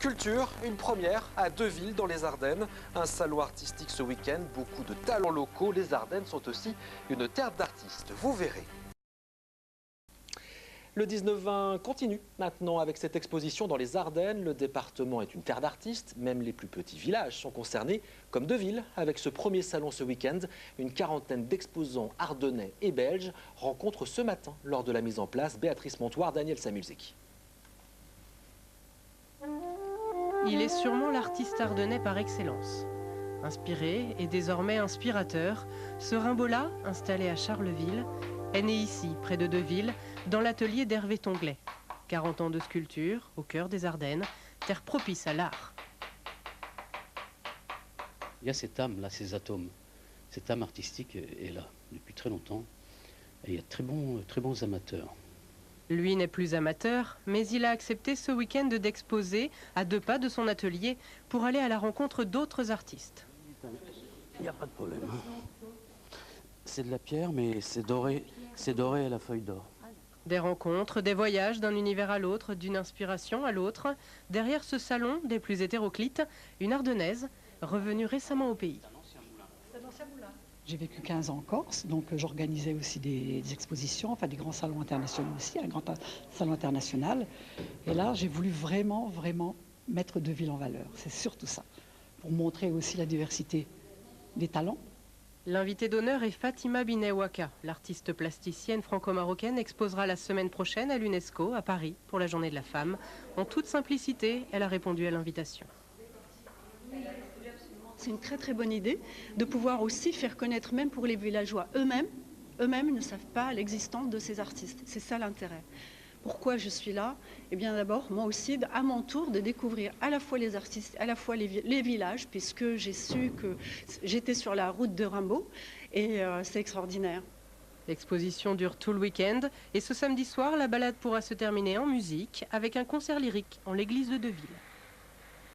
Culture, une première à Deville dans les Ardennes. Un salon artistique ce week-end, beaucoup de talents locaux. Les Ardennes sont aussi une terre d'artistes, vous verrez. Le 19-20 continue maintenant avec cette exposition dans les Ardennes. Le département est une terre d'artistes, même les plus petits villages sont concernés, comme Deville, avec ce premier salon ce week-end. Une quarantaine d'exposants ardennais et belges rencontrent ce matin, lors de la mise en place, Béatrice Montoire, Daniel Samulzeki. Il est sûrement l'artiste ardennais par excellence. Inspiré et désormais inspirateur, ce Rimbaud-là, installé à Charleville, est né ici, près de Deville, dans l'atelier d'Hervé Tonglet. 40 ans de sculpture, au cœur des Ardennes, terre propice à l'art. Il y a cette âme-là, ces atomes. Cette âme artistique est là depuis très longtemps. Et il y a très bons amateurs. Lui n'est plus amateur, mais il a accepté ce week-end d'exposer à 2 pas de son atelier pour aller à la rencontre d'autres artistes. Il n'y a pas de problème. C'est de la pierre, mais c'est doré à la feuille d'or. Des rencontres, des voyages d'un univers à l'autre, d'une inspiration à l'autre. Derrière ce salon des plus hétéroclites, une Ardennaise revenue récemment au pays. J'ai vécu 15 ans en Corse, donc j'organisais aussi des expositions, enfin des grands salons internationaux aussi, un grand salon international. Et là, j'ai voulu vraiment mettre Deville en valeur. C'est surtout ça, pour montrer aussi la diversité des talents. L'invitée d'honneur est Fatima Binewaka. L'artiste plasticienne franco-marocaine exposera la semaine prochaine à l'UNESCO, à Paris, pour la Journée de la Femme. En toute simplicité, elle a répondu à l'invitation. C'est une très bonne idée de pouvoir aussi faire connaître, même pour les villageois eux-mêmes ne savent pas l'existence de ces artistes. C'est ça l'intérêt. Pourquoi je suis là? Eh bien d'abord, moi aussi, à mon tour, de découvrir à la fois les artistes, à la fois les villages, puisque j'ai su que j'étais sur la route de Rimbaud, et c'est extraordinaire. L'exposition dure tout le week-end, et ce samedi soir, la balade pourra se terminer en musique, avec un concert lyrique en l'église de Deville.